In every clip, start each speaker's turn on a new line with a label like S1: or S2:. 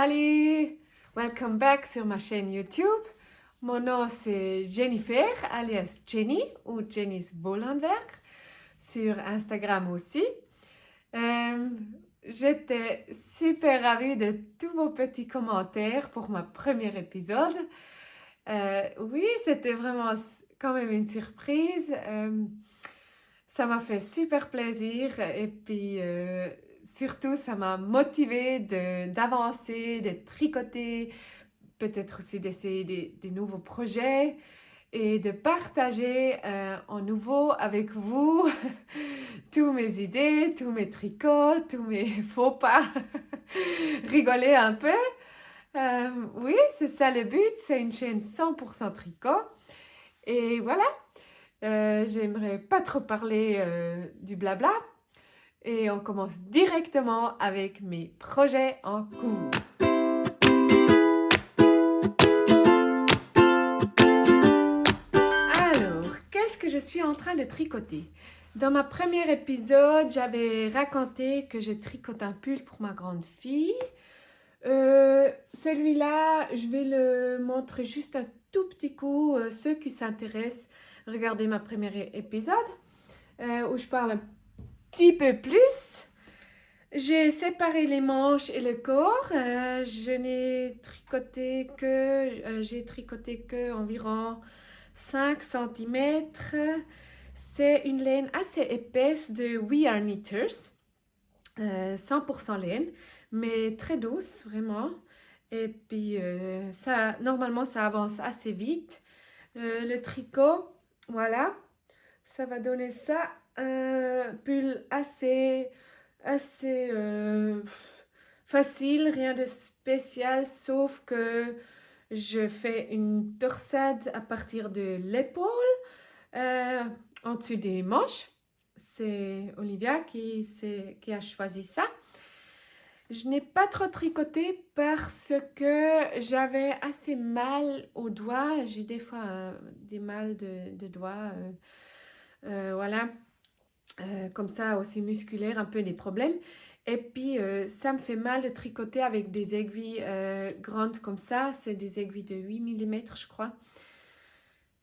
S1: Salut! Welcome back sur ma chaîne YouTube. Mon nom c'est Jennifer, alias Jenny ou Jenny's Volhandwerk, sur Instagram aussi. J'étais super ravie de tous vos petits commentaires pour mon premier épisode. Oui, c'était vraiment quand même une surprise. Ça m'a fait super plaisir et puis surtout ça m'a motivée d'avancer, de tricoter, peut-être aussi d'essayer des nouveaux projets et de partager en nouveau avec vous tous mes idées, tous mes tricots, tous mes faux pas, rigoler un peu. Oui, c'est ça le but, c'est une chaîne 100% tricot. Et voilà, j'aimerais pas trop parler du blabla. Et on commence directement avec mes projets en cours. Alors, qu'est-ce que je suis en train de tricoter? Dans ma premier épisode, j'avais raconté que je tricote un pull pour ma grande fille. Celui-là, je vais le montrer juste un tout petit coup. Ceux qui s'intéressent, regardez ma premier épisode où je parle un petit peu plus. J'ai séparé les manches et le corps. J'ai tricoté que environ 5 cm. C'est une laine assez épaisse de We Are Knitters. 100% laine, mais très douce, vraiment. Et puis, normalement, ça avance assez vite. Le tricot, voilà, ça va donner ça. Un pull assez facile, rien de spécial, sauf que je fais une torsade à partir de l'épaule, en dessous des manches. C'est Olivia qui a choisi ça. Je n'ai pas trop tricoté parce que j'avais assez mal aux doigts. J'ai des fois des mal de doigts. Voilà. Comme ça aussi musculaire, un peu des problèmes. Et puis ça me fait mal de tricoter avec des aiguilles grandes comme ça. C'est des aiguilles de 8 mm je crois.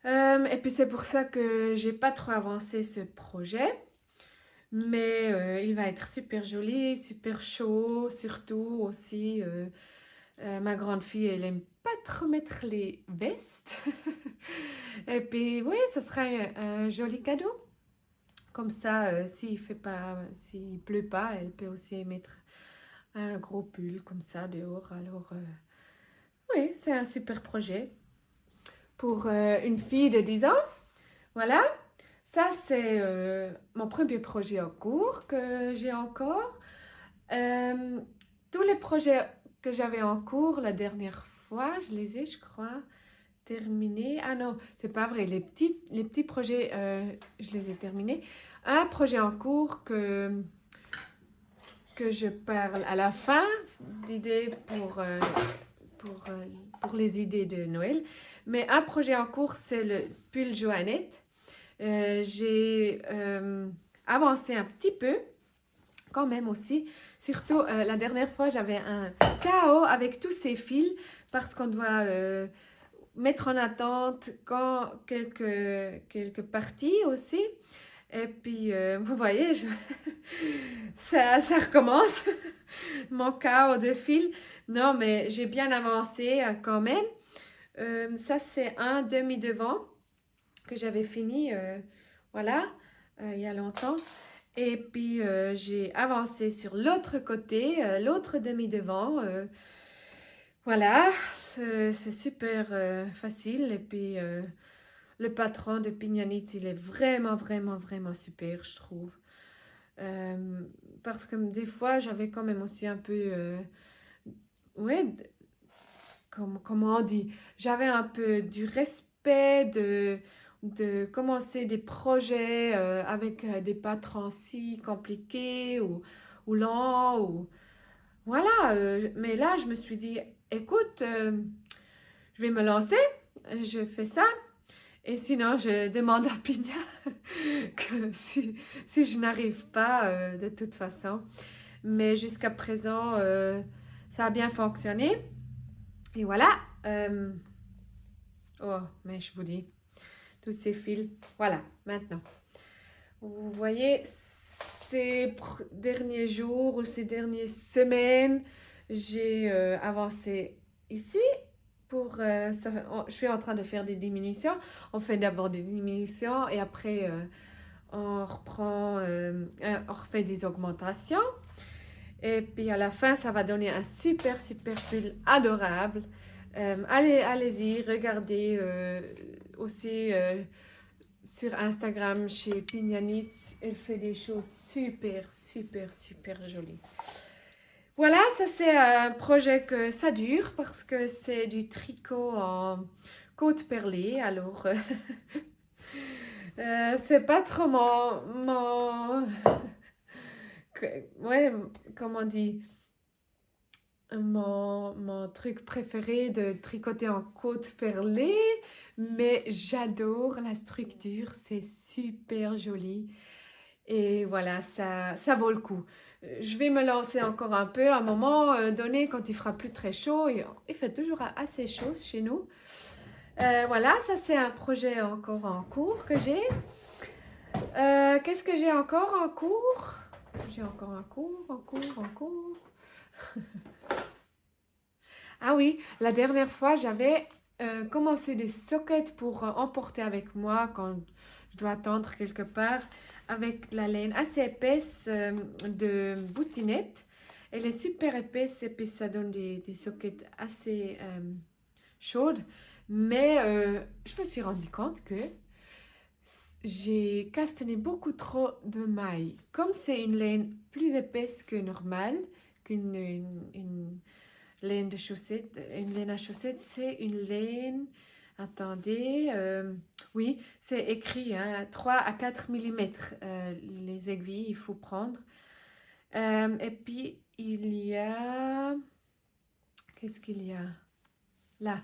S1: Et puis c'est pour ça que j'ai pas trop avancé ce projet. Mais il va être super joli, super chaud. Surtout aussi, ma grande fille, elle aime pas trop mettre les vestes. Et puis oui, ce sera un joli cadeau. Comme ça, s'il pleut pas, elle peut aussi mettre un gros pull comme ça dehors. Alors, oui, c'est un super projet pour une fille de 10 ans. Voilà, ça c'est mon premier projet en cours que j'ai encore. Tous les projets que j'avais en cours la dernière fois, je les ai, je crois, terminés. Ah non, c'est pas vrai, les petits projets, je les ai terminés. Un projet en cours que je parle à la fin d'idées pour les idées de Noël. Mais un projet en cours, c'est le pull Joannette. J'ai avancé un petit peu, quand même aussi. Surtout, la dernière fois, j'avais un chaos avec tous ces fils parce qu'on doit mettre en attente quelques parties aussi. Et puis, vous voyez, ça recommence, mon chaos de fil. Non, mais j'ai bien avancé quand même. Ça, c'est un demi-devant que j'avais fini, voilà, il y a longtemps. Et puis, j'ai avancé sur l'autre côté, l'autre demi-devant. Voilà, c'est super facile. Et puis, le patron de Pignanit, il est vraiment, vraiment, vraiment super, je trouve. Parce que des fois, j'avais quand même aussi un peu... ouais, comment on dit? J'avais un peu du respect de commencer des projets avec des patrons si compliqués ou lents. Voilà, mais là, je me suis dit, écoute, je vais me lancer, je fais ça. Et sinon, je demande à Pina que si je n'arrive pas de toute façon. Mais jusqu'à présent, ça a bien fonctionné. Et voilà. Oh, mais je vous dis, tous ces fils. Voilà, maintenant. Vous voyez, ces derniers jours ou ces dernières semaines, j'ai avancé ici. Je suis en train de faire des diminutions. On fait d'abord des diminutions et après on refait des augmentations. Et puis à la fin, ça va donner un super pull adorable. Allez-y, regardez aussi sur Instagram chez Pignanitz. Elle fait des choses super jolies. Voilà, ça c'est un projet que ça dure parce que c'est du tricot en côte perlée. Alors, c'est pas trop ouais, comment on dit, mon truc préféré de tricoter en côte perlée, mais j'adore la structure, c'est super joli. Et voilà, ça vaut le coup. Je vais me lancer encore un peu à un moment donné quand il fera plus très chaud. Et il fait toujours assez chaud chez nous. Voilà, ça c'est un projet encore en cours que j'ai. Qu'est-ce que j'ai encore en cours? J'ai encore un cours, en cours. Ah oui, la dernière fois, j'avais commencé des sockets pour emporter avec moi quand je dois attendre quelque part avec la laine assez épaisse de boutinette. Elle est super épaisse et puis ça donne des sockets assez chaudes. Mais je me suis rendu compte que j'ai castané beaucoup trop de mailles. Comme c'est une laine plus épaisse que normale, une laine de chaussette, une laine à chaussettes, c'est une laine, attendez, oui, c'est écrit, hein, 3 à 4 mm les aiguilles, il faut prendre. Et puis, il y a, qu'est-ce qu'il y a là?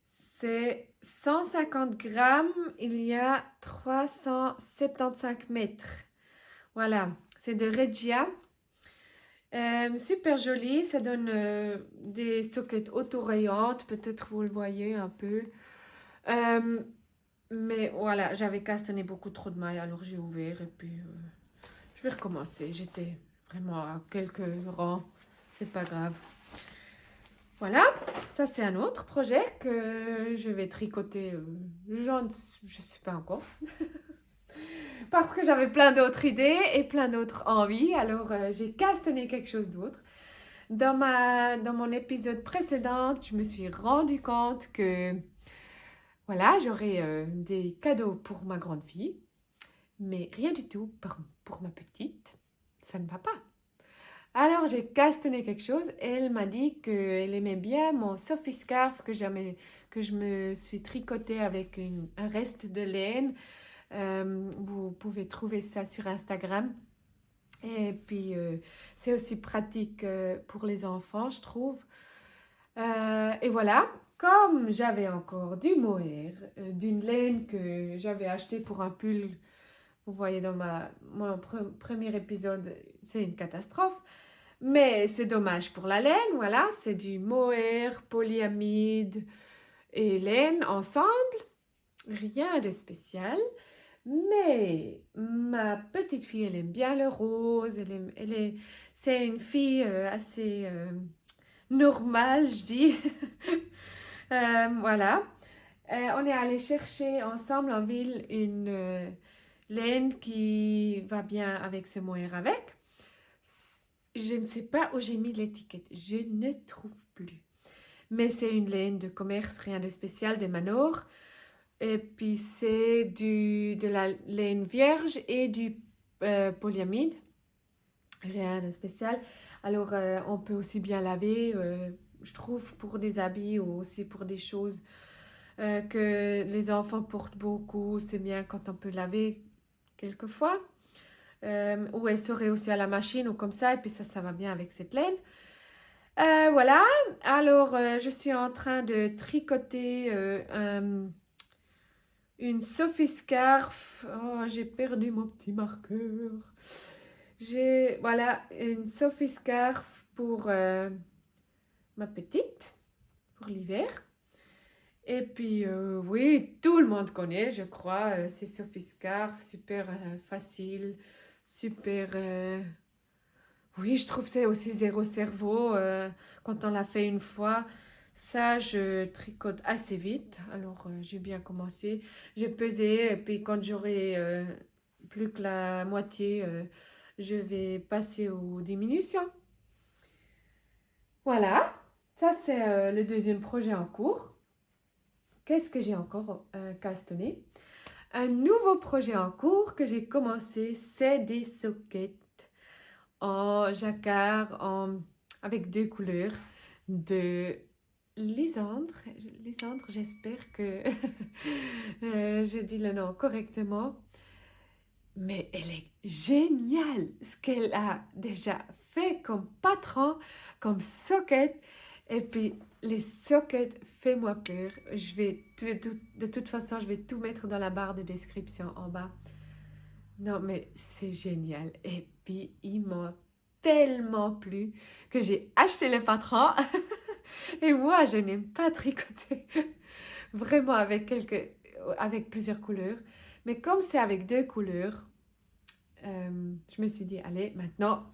S1: C'est 150 grammes, il y a 375 mètres. Voilà, c'est de Regia. Super joli, ça donne des sockets autorayantes, peut-être vous le voyez un peu. Mais voilà, j'avais castané beaucoup trop de mailles, alors j'ai ouvert et puis je vais recommencer. J'étais vraiment à quelques rangs, c'est pas grave. Voilà, ça c'est un autre projet que je vais tricoter, je sais pas encore. Parce que j'avais plein d'autres idées et plein d'autres envies, alors j'ai castané quelque chose d'autre. Dans mon épisode précédent, je me suis rendu compte que voilà, j'aurais des cadeaux pour ma grande fille, mais rien du tout pour ma petite. Ça ne va pas. Alors j'ai castané quelque chose. Elle m'a dit qu'elle aimait bien mon Sophie Scarf que je me suis tricoté avec un reste de laine. Vous pouvez trouver ça sur Instagram. Et puis c'est aussi pratique pour les enfants, je trouve. Et voilà, comme j'avais encore du mohair, d'une laine que j'avais acheté pour un pull, vous voyez dans mon premier épisode, c'est une catastrophe. Mais c'est dommage pour la laine, voilà, c'est du mohair, polyamide et laine ensemble. Rien de spécial. Mais ma petite fille, elle aime bien le rose. C'est une fille assez normale, je dis. Voilà. On est allé chercher ensemble en ville une laine qui va bien avec ce mohair avec. Je ne sais pas où j'ai mis l'étiquette. Je ne trouve plus. Mais c'est une laine de commerce, rien de spécial, de Manor. Et puis c'est de la laine vierge et du polyamide. Rien de spécial. Alors on peut aussi bien laver, je trouve, pour des habits ou aussi pour des choses que les enfants portent beaucoup. C'est bien quand on peut laver quelquefois. Ou elle serait aussi à la machine ou comme ça. Et puis ça va bien avec cette laine. Voilà. Alors je suis en train de tricoter une Sophie Scarf. Oh, j'ai perdu mon petit marqueur. Voilà, une Sophie Scarf pour ma petite, pour l'hiver. Et puis, oui, tout le monde connaît, je crois, c'est Sophie Scarf, super facile, super... Oui, je trouve que c'est aussi zéro cerveau quand on l'a fait une fois. Ça, je tricote assez vite. Alors, j'ai bien commencé. J'ai pesé et puis quand j'aurai plus que la moitié, je vais passer aux diminutions. Voilà, ça c'est le deuxième projet en cours. Qu'est-ce que j'ai encore castonné? Un nouveau projet en cours que j'ai commencé, c'est des sockets en jacquard avec deux couleurs de Lysandre. Lysandre, j'espère que je dis le nom correctement. Mais elle est géniale ce qu'elle a déjà fait comme patron, comme socket. Et puis les sockets, fais-moi peur. Je vais de toute façon, je vais tout mettre dans la barre de description en bas. Non, mais c'est génial. Et puis, ils m'ont tellement plu que j'ai acheté le patron. Et moi, je n'aime pas tricoter. Vraiment avec plusieurs couleurs. Mais comme c'est avec deux couleurs, je me suis dit, allez, maintenant,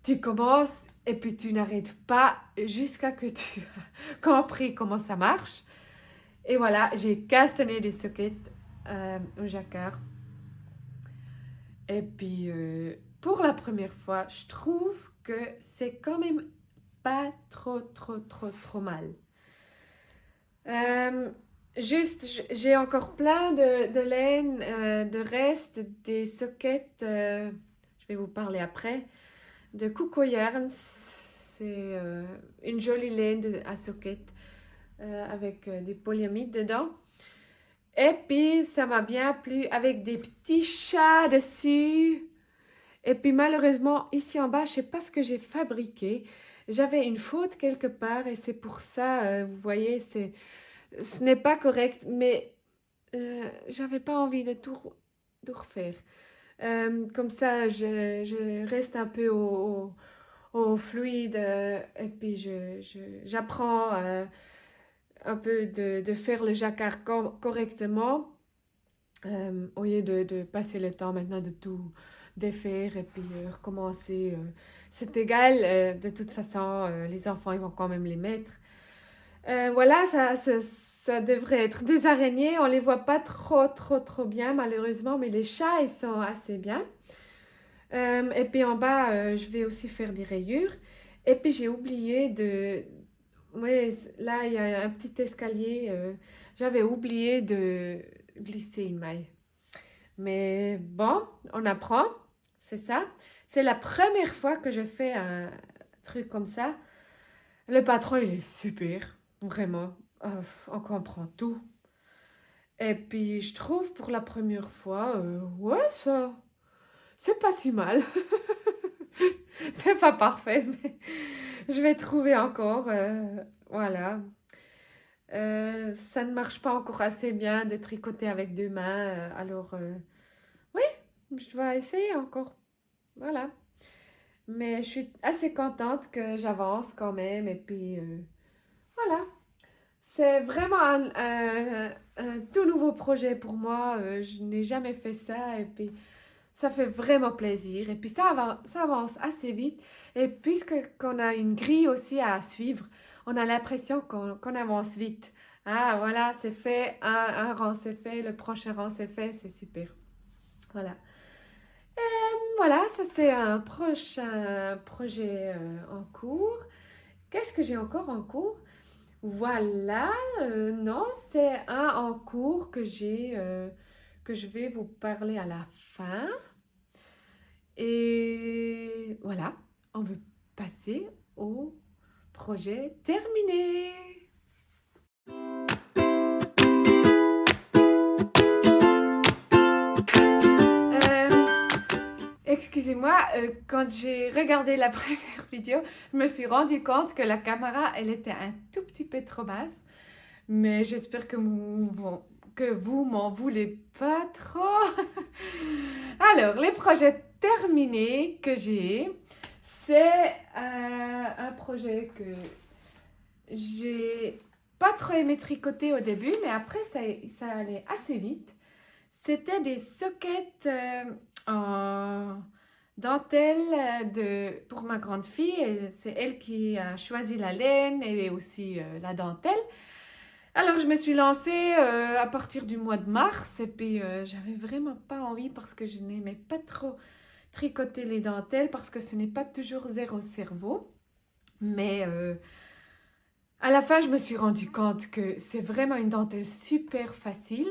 S1: tu commences et puis tu n'arrêtes pas jusqu'à que tu as compris comment ça marche. Et voilà, j'ai castanné des sockets au jacquard. Et puis, pour la première fois, je trouve que c'est quand même pas trop mal. Juste, j'ai encore plein de laine, de restes, des sockets, je vais vous parler après, de Coco Yarns. C'est une jolie laine à socket avec des polyamides dedans. Et puis, ça m'a bien plu avec des petits chats dessus. Et puis, malheureusement, ici en bas, je ne sais pas ce que j'ai fabriqué. J'avais une faute quelque part et c'est pour ça, vous voyez, ce n'est pas correct, mais j'avais pas envie de tout refaire. Comme ça, je reste un peu au fluide et puis j'apprends un peu de faire le jacquard correctement au lieu de passer le temps maintenant de tout défaire et puis recommencer. C'est égal, de toute façon, les enfants, ils vont quand même les mettre. Voilà, ça devrait être des araignées. On les voit pas trop bien, malheureusement, mais les chats, ils sont assez bien. Et puis en bas, je vais aussi faire des rayures. Et puis j'ai oublié de... Oui, là, il y a un petit escalier. J'avais oublié de glisser une maille. Mais bon, on apprend, c'est ça. C'est la première fois que je fais un truc comme ça. Le patron, il est super, vraiment. On comprend tout. Et puis, je trouve pour la première fois, ouais, ça, c'est pas si mal. C'est pas parfait, mais je vais trouver encore. Voilà. Ça ne marche pas encore assez bien de tricoter avec deux mains. Alors, oui, je dois essayer encore. Voilà. Mais je suis assez contente que j'avance quand même. Et puis, voilà. C'est vraiment un tout nouveau projet pour moi. Je n'ai jamais fait ça et puis ça fait vraiment plaisir. Et puis ça avance assez vite. Et puisque qu'on a une grille aussi à suivre, on a l'impression qu'on avance vite. Ah voilà, c'est fait, un rang c'est fait, le prochain rang c'est fait, c'est super. Voilà. Voilà, ça c'est un prochain projet en cours. Qu'est-ce que j'ai encore en cours? Voilà, non, c'est un en cours que que je vais vous parler à la fin. Et voilà, on veut passer au projet terminé. Excusez-moi, quand j'ai regardé la première vidéo, je me suis rendu compte que la caméra, elle était un tout petit peu trop basse. Mais j'espère que vous m'en voulez pas trop. Alors, les projets terminés que j'ai, C'est un projet que j'ai pas trop aimé tricoter au début, mais après ça allait assez vite. C'était des sockets en dentelle pour ma grande fille. C'est elle qui a choisi la laine et aussi la dentelle. Alors je me suis lancée à partir du mois de mars et puis j'avais vraiment pas envie parce que je n'aimais pas trop tricoter les dentelles parce que ce n'est pas toujours zéro cerveau. Mais à la fin, je me suis rendu compte que c'est vraiment une dentelle super facile,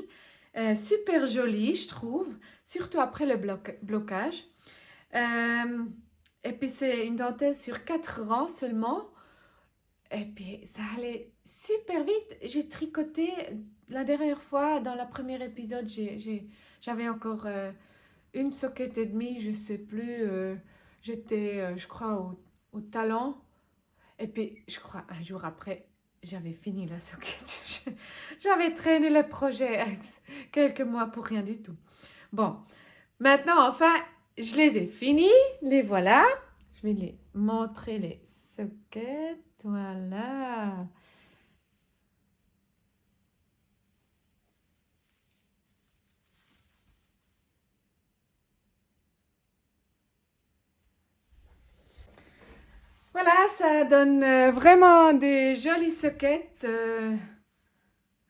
S1: super jolie, je trouve, surtout après le blocage. Euh, et puis, c'est une dentelle sur 4 rangs seulement. Et puis, ça allait super vite. J'ai tricoté la dernière fois, dans le premier épisode, j'avais encore une socket et demie, je sais plus. J'étais, je crois, au talon. Et puis, je crois, un jour après, j'avais fini la socket. J'avais traîné le projet quelques mois pour rien du tout. Bon, maintenant, enfin, je les ai finis. Les voilà. Je vais les montrer, les sockets. Voilà. Voilà, ça donne vraiment des jolis sockets.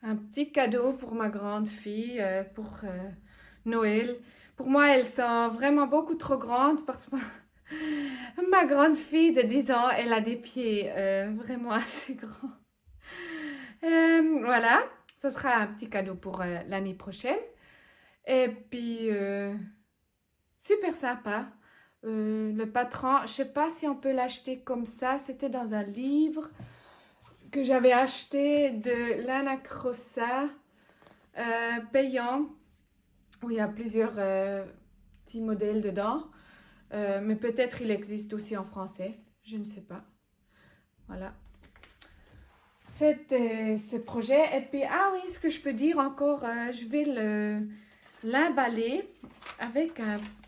S1: Un petit cadeau pour ma grande fille, pour Noël. Pour moi, elles sont vraiment beaucoup trop grandes parce que ma grande fille de 10 ans, elle a des pieds vraiment assez grands. Voilà, ce sera un petit cadeau pour l'année prochaine. Et puis, super sympa. Le patron, je sais pas si on peut l'acheter comme ça. C'était dans un livre que j'avais acheté de Lana Crossa, payant, où il y a plusieurs petits modèles dedans. Mais peut-être il existe aussi en français. Je ne sais pas. Voilà. C'était ce projet. Et puis, ah oui, ce que je peux dire encore, je vais l'emballer avec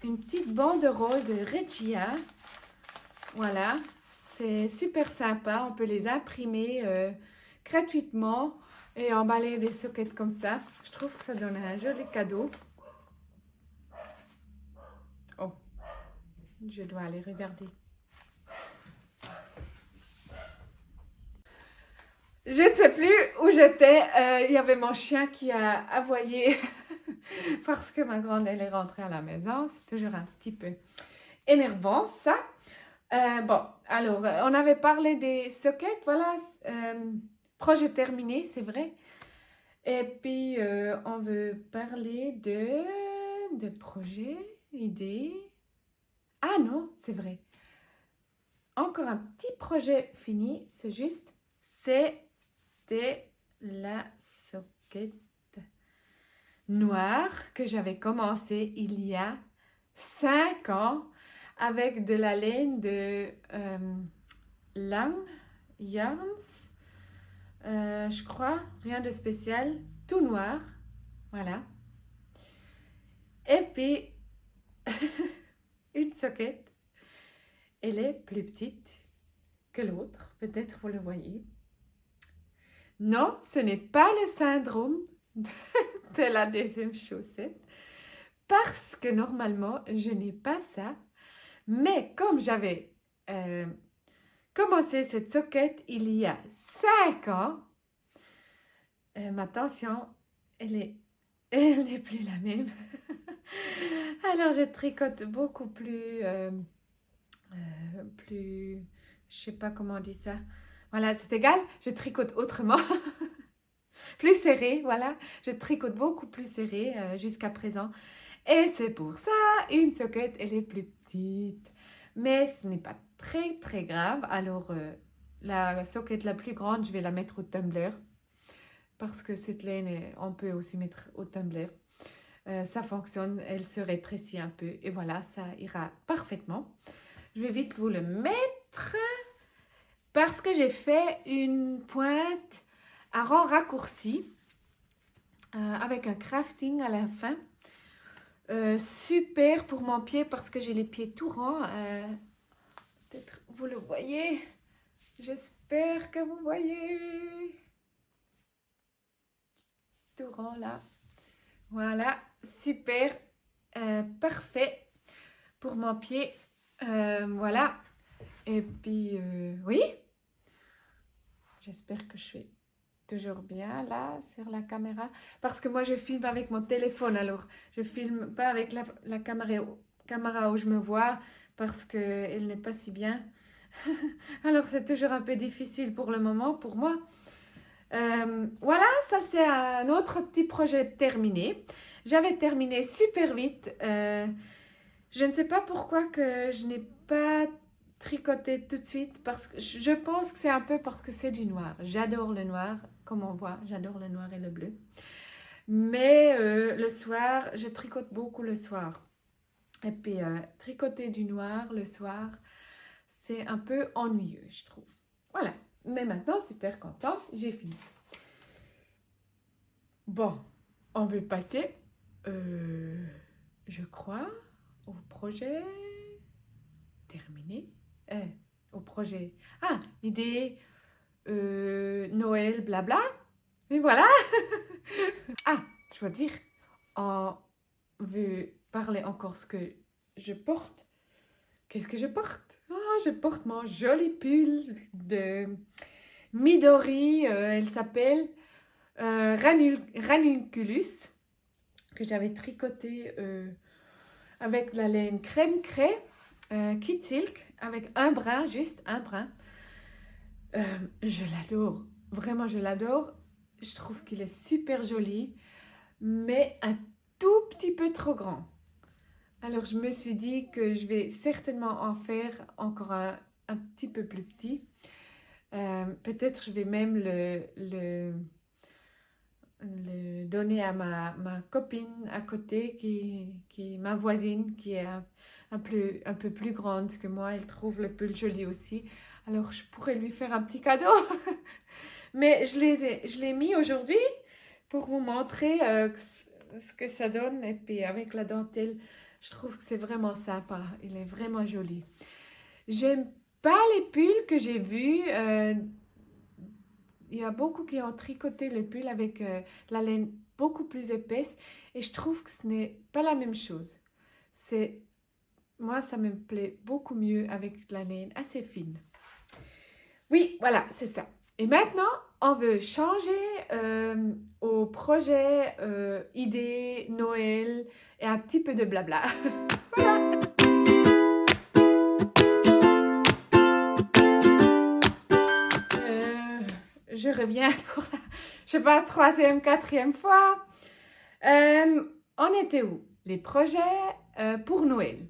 S1: une petite banderole de Regia. Voilà, c'est super sympa. On peut les imprimer gratuitement et emballer des sockets comme ça. Je trouve que ça donne un joli cadeau. Oh, je dois aller regarder. Je ne sais plus où j'étais. Il y avait mon chien qui a aboyé parce que ma grande, elle est rentrée à la maison. C'est toujours un petit peu énervant, ça. Bon, alors, on avait parlé des sockets, voilà. Projet terminé, c'est vrai. Et puis, on veut parler de projets, idées. Ah non, c'est vrai. Encore un petit projet fini, c'est juste, c'était la socket noire que j'avais commencé il y a 5 ans avec de la laine de Lang Yarns, je crois, rien de spécial, tout noir, voilà. Et puis, une socket, elle est plus petite que l'autre, peut-être vous le voyez. Non, ce n'est pas le syndrome de la deuxième chaussette, parce que normalement, je n'ai pas ça. Mais comme j'avais commencé cette socket il y a 5 ans, ma tension, elle n'est plus la même. Alors, je tricote beaucoup plus, je sais pas comment on dit ça. Voilà, c'est égal, je tricote autrement. Plus serré, voilà. Je tricote beaucoup plus serré jusqu'à présent. Et c'est pour ça, une socket, elle est plus petite. Mais ce n'est pas très, très grave. Alors, la socket la plus grande, je vais la mettre au tumbler. Parce que cette laine, on peut aussi mettre au tumbler. Ça fonctionne, elle se rétrécit un peu. Et voilà, ça ira parfaitement. Je vais vite vous le mettre. Parce que j'ai fait une pointe à rang raccourci. Avec un crafting à la fin. Super pour mon pied parce que j'ai les pieds tout ronds. Peut-être vous le voyez. J'espère que vous voyez. Tout rond là. Voilà, super. Parfait pour mon pied. Voilà. Et puis, oui. J'espère que je suis toujours bien là sur la caméra. Parce que moi, je filme avec mon téléphone. Alors, je filme pas avec la caméra où je me vois parce qu'elle n'est pas si bien. Alors, c'est toujours un peu difficile pour le moment pour moi. Voilà, ça c'est un autre petit projet terminé. J'avais terminé super vite. Je ne sais pas pourquoi que je n'ai pas tricoté tout de suite parce que je pense que c'est un peu parce que c'est du noir. J'adore le noir, comme on voit, j'adore le noir et le bleu. Mais le soir, je tricote beaucoup le soir. Et puis tricoter du noir le soir, c'est un peu ennuyeux, je trouve. Voilà, mais maintenant, super contente, j'ai fini. Bon, on va passer, je crois, au projet terminé. Au projet. Ah, idée, Noël, blabla. Et voilà. Ah, je dois dire, on veut parler encore ce que je porte. Qu'est-ce que je porte? Ah, je porte mon joli pull de Midori. Elle s'appelle Ranunculus, que j'avais tricoté avec de la laine crème craie, Kid Silk, avec un brin, juste un brin. Je l'adore, vraiment je l'adore. Je trouve qu'il est super joli, mais un tout petit peu trop grand. Alors je me suis dit que je vais certainement en faire encore un petit peu plus petit. Peut-être je vais même le donner à ma copine à côté, ma voisine, qui est un peu plus grande que moi. Elle trouve le pull joli aussi. Alors, je pourrais lui faire un petit cadeau. Mais je l'ai mis aujourd'hui pour vous montrer ce que ça donne. Et puis, avec la dentelle, je trouve que c'est vraiment sympa. Il est vraiment joli. J'aime pas les pulls que j'ai vus. Il y a beaucoup qui ont tricoté le pull avec la laine beaucoup plus épaisse et je trouve que ce n'est pas la même chose. Moi, ça me plaît beaucoup mieux avec la laine assez fine. Oui, voilà, c'est ça. Et maintenant, on veut changer au projet idée, Noël et un petit peu de blabla. Voilà. Je reviens pour la, je sais pas, troisième, quatrième fois. On était où? Les projets pour Noël.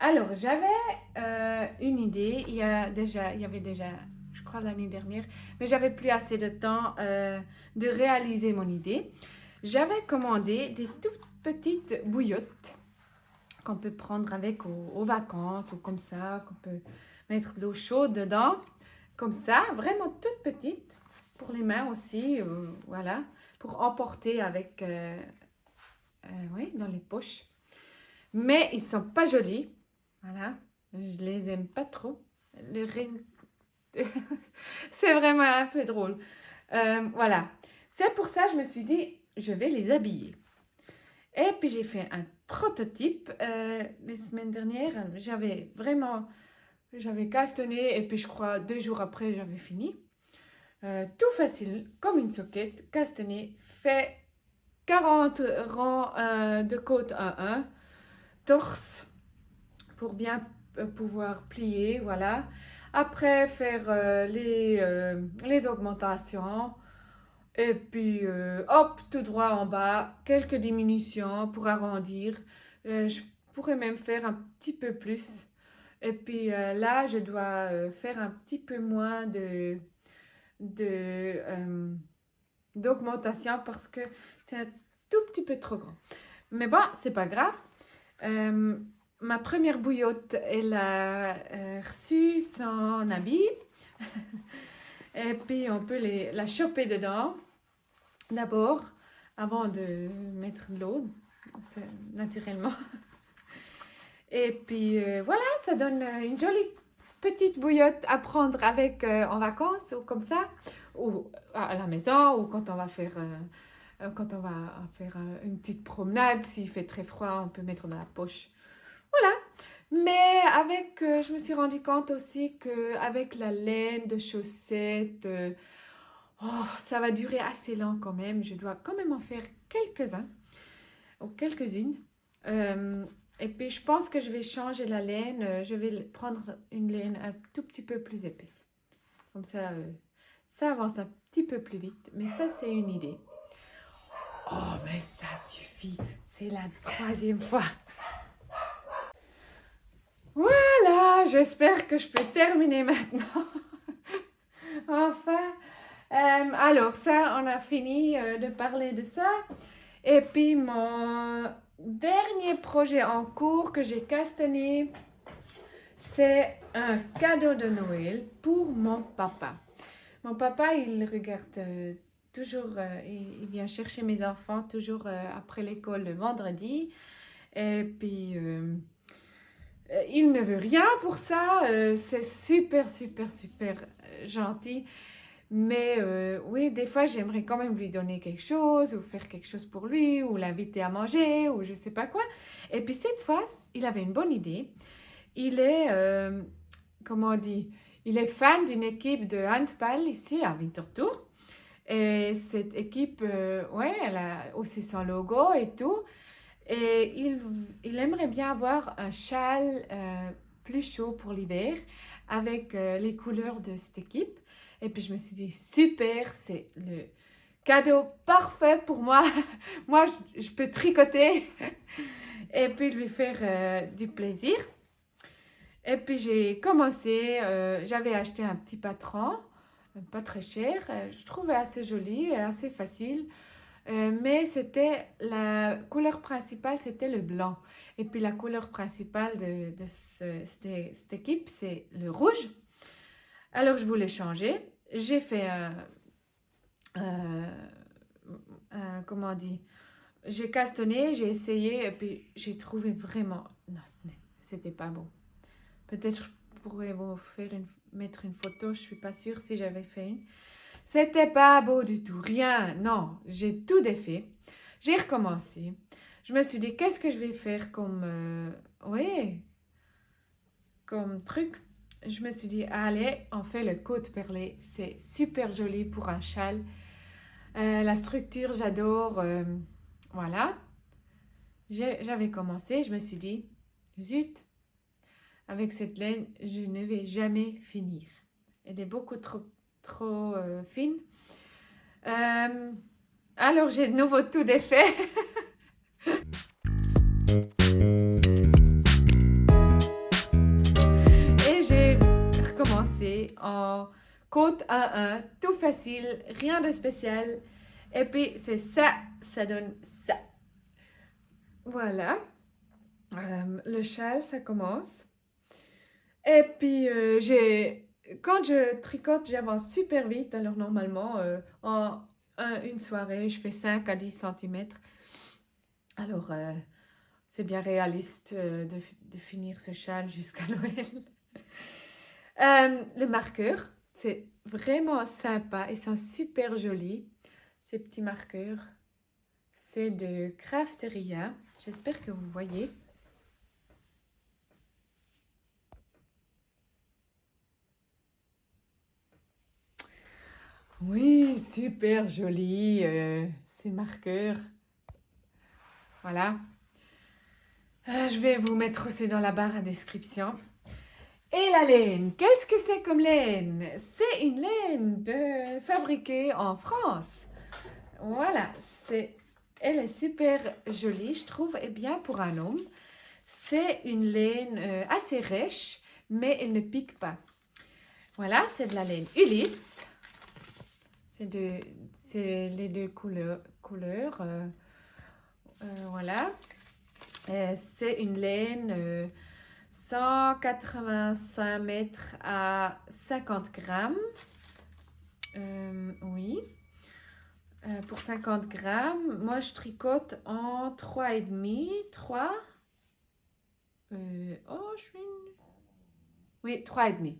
S1: Alors, j'avais une idée, il y avait déjà, je crois l'année dernière, mais j'avais plus assez de temps de réaliser mon idée. J'avais commandé des toutes petites bouillottes qu'on peut prendre avec aux vacances ou comme ça, qu'on peut mettre de l'eau chaude dedans, comme ça, vraiment toutes petites. Pour les mains aussi, voilà, pour emporter avec, oui, dans les poches. Mais ils sont pas jolis, voilà, je les aime pas trop. C'est vraiment un peu drôle. Voilà, c'est pour ça que je me suis dit, je vais les habiller. Et puis j'ai fait un prototype les semaines dernières. J'avais castanné et puis je crois 2 jours après j'avais fini. Tout facile, comme une soquette, castané, fait 40 rangs de côte à 1, torse pour bien pouvoir plier, voilà. Après, faire les augmentations et puis hop, tout droit en bas, quelques diminutions pour arrondir. Je pourrais même faire un petit peu plus. Et puis là, je dois faire un petit peu moins d'augmentation parce que c'est un tout petit peu trop grand. Mais bon, c'est pas grave. Ma première bouillotte, elle a reçu son habit. Et puis, on peut la choper dedans. D'abord, avant de mettre de l'eau, naturellement. Et puis, voilà, ça donne une jolie petite bouillotte à prendre avec en vacances ou comme ça, ou à la maison, ou quand on va faire, une petite promenade. S'il fait très froid, on peut mettre dans la poche. Voilà. Mais avec, je me suis rendu compte aussi qu'avec la laine de chaussettes, ça va durer assez lent quand même. Je dois quand même en faire quelques-uns ou quelques-unes. Euh, et puis je pense que je vais changer la laine. Je vais prendre une laine un tout petit peu plus épaisse. Comme ça avance un petit peu plus vite. Mais ça, c'est une idée. Oh, mais ça suffit. C'est la 3e fois. Voilà, j'espère que je peux terminer maintenant. Enfin. Alors ça, on a fini de parler de ça. Et puis mon dernier projet en cours que j'ai castané, c'est un cadeau de Noël pour mon papa. Mon papa, il regarde toujours, il vient chercher mes enfants toujours après l'école le vendredi. Et puis, il ne veut rien pour ça. C'est super, super, super gentil. Mais oui, des fois, j'aimerais quand même lui donner quelque chose ou faire quelque chose pour lui ou l'inviter à manger ou je sais pas quoi. Et puis cette fois, il avait une bonne idée. Il est, comment on dit, il est fan d'une équipe de handball ici à Winterthur. Et cette équipe, ouais, elle a aussi son logo et tout. Et il aimerait bien avoir un châle plus chaud pour l'hiver avec les couleurs de cette équipe. Et puis je me suis dit, super, c'est le cadeau parfait pour moi. Moi, je peux tricoter et puis lui faire du plaisir. Et puis j'ai commencé, j'avais acheté un petit patron, pas très cher, je trouvais assez joli et assez facile. Mais c'était la couleur principale, c'était le blanc. Et puis la couleur principale de cette équipe, c'est le rouge. Alors je voulais changer. J'ai fait comment on dit, j'ai castanné, j'ai essayé et puis j'ai trouvé vraiment, non, c'était pas bon. Peut-être je pourrais vous mettre une photo, je suis pas sûre si j'avais fait une. C'était pas beau du tout, rien, non, j'ai tout défait. J'ai recommencé. Je me suis dit, qu'est-ce que je vais faire ouais, comme truc. Je me suis dit, allez, on fait le côte perlée. C'est super joli pour un châle. La structure, j'adore. Voilà. J'avais commencé, je me suis dit, zut, avec cette laine, je ne vais jamais finir. Elle est beaucoup trop fine. Alors, j'ai de nouveau tout défait. Et j'ai recommencé en côte 1-1, tout facile, rien de spécial. Et puis, c'est ça, ça donne ça. Voilà. Le châle, ça commence. Et puis, quand je tricote, j'avance super vite. Alors, normalement, en une soirée, je fais 5 à 10 cm. Alors, c'est bien réaliste de finir ce châle jusqu'à Noël. Le marqueur, c'est vraiment sympa et sont super jolis. Ces petits marqueurs, c'est de Crafteria. J'espère que vous voyez. Oui, super joli ces marqueurs. Voilà. Je vais vous mettre aussi dans la barre à description. Et la laine, qu'est-ce que c'est comme laine? C'est une laine fabriquée en France. Voilà, elle est super jolie, je trouve, et bien pour un homme. C'est une laine assez rêche, mais elle ne pique pas. Voilà, c'est de la laine Ulysse. C'est les deux couleurs. Voilà. C'est une laine 185 mètres à 50 grammes. Oui. Pour 50 grammes, moi je tricote en 3,5, 3. Oh, je suis Oui, 3,5.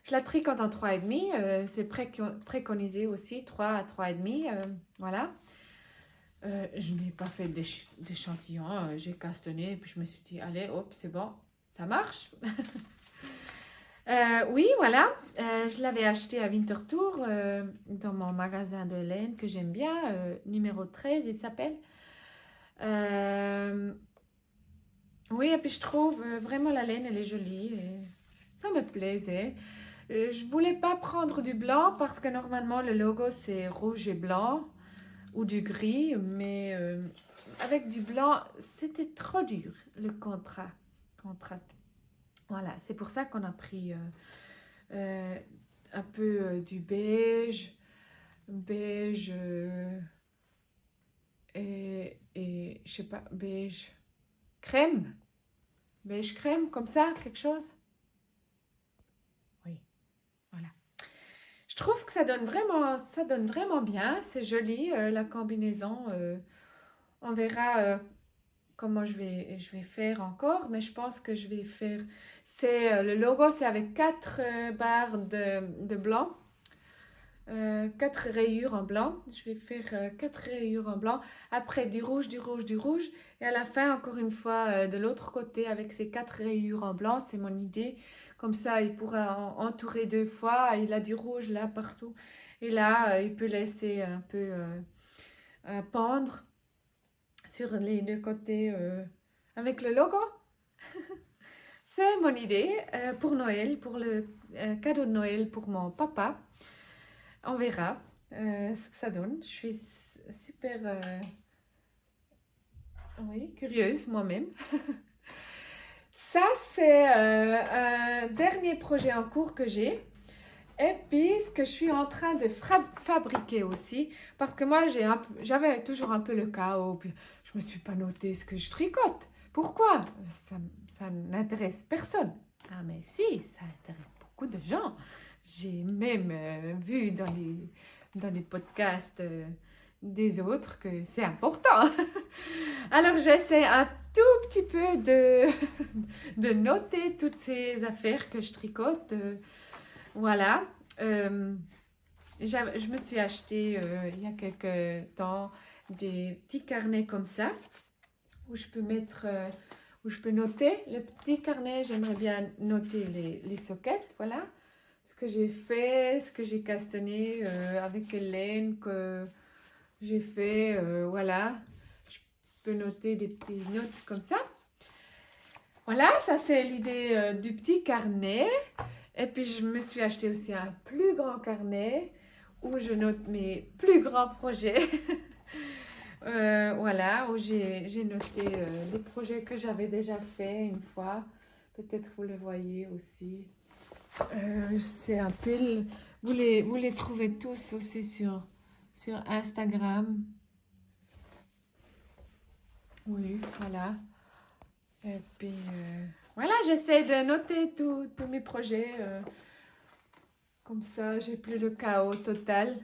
S1: Je la tricote en 3,5. C'est préconisé aussi, 3 à 3,5. Voilà. Je n'ai pas fait d'échantillon. J'ai castanné et puis je me suis dit, allez, hop, c'est bon, ça marche. Oui, voilà. Je l'avais acheté à Winterthur dans mon magasin de laine que j'aime bien, numéro 13, il s'appelle. Oui, et puis je trouve vraiment la laine, elle est jolie. Et ça me plaisait. Je voulais pas prendre du blanc parce que normalement le logo c'est rouge et blanc ou du gris, mais avec du blanc c'était trop dur le contraste. Voilà, c'est pour ça qu'on a pris un peu du beige, et je sais pas, crème, beige crème, comme ça, quelque chose. Oui, voilà. Je trouve que ça donne vraiment bien. C'est joli, la combinaison. On verra comment je vais faire encore, mais je pense que je vais faire. Le logo, c'est avec 4 barres de blanc. 4 rayures en blanc. Je vais faire 4 rayures en blanc. Après, du rouge, du rouge, du rouge. Et à la fin, encore une fois, de l'autre côté, avec ces 4 rayures en blanc. C'est mon idée. Comme ça, il pourra entourer 2 fois. Il a du rouge là, partout. Et là, il peut laisser un peu pendre sur les 2 côtés avec le logo. C'est mon idée pour Noël, pour le cadeau de Noël pour mon papa. On verra ce que ça donne. Je suis super oui, curieuse moi-même. Ça, c'est un dernier projet en cours que j'ai. Et puis, ce que je suis en train de fabriquer aussi, parce que moi, j'avais toujours un peu le chaos. Puis je ne me suis pas noté ce que je tricote. Pourquoi? Ça n'intéresse personne. Ah, mais si, ça intéresse beaucoup de gens. J'ai même vu dans les podcasts des autres que c'est important. Alors, j'essaie un tout petit peu de noter toutes ces affaires que je tricote. Voilà. Je me suis acheté il y a quelques temps des petits carnets comme ça où je peux mettre, où je peux noter. Le petit carnet, j'aimerais bien noter les sockets. Voilà. Ce que j'ai fait, ce que j'ai castané avec Hélène, que j'ai fait. Voilà. Je peux noter des petites notes comme ça. Voilà, ça c'est l'idée du petit carnet. Et puis, je me suis acheté aussi un plus grand carnet où je note mes plus grands projets. Voilà, où j'ai noté des projets que j'avais déjà fait une fois. Peut-être vous le voyez aussi. C'est un peu... Vous les trouvez tous aussi sur Instagram. Oui, voilà. Et puis, voilà, j'essaie de noter tous mes projets. Comme ça, j'ai plus le chaos total.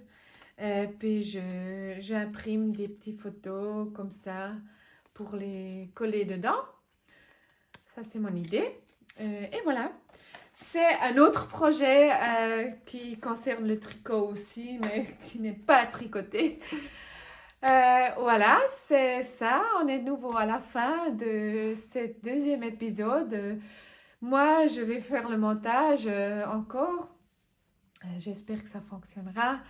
S1: Puis, j'imprime des petites photos comme ça pour les coller dedans. Ça, c'est mon idée. Et voilà. C'est un autre projet qui concerne le tricot aussi, mais qui n'est pas tricoté. Voilà, c'est ça. On est de nouveau à la fin de ce deuxième épisode. Moi, je vais faire le montage encore. J'espère que ça fonctionnera.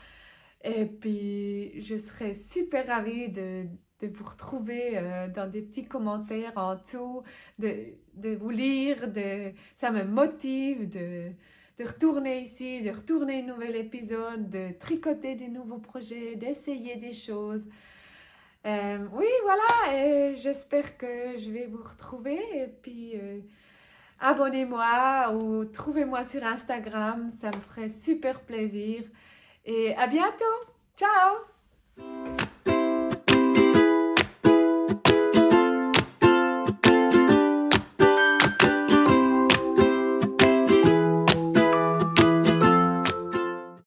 S1: Et puis, je serais super ravie de vous retrouver dans des petits commentaires en dessous, de vous lire. Ça me motive de retourner ici, de retourner un nouvel épisode, de tricoter des nouveaux projets, d'essayer des choses. Oui, voilà, et j'espère que je vais vous retrouver. Et puis, abonnez-moi ou trouvez-moi sur Instagram, ça me ferait super plaisir. Et à bientôt. Ciao!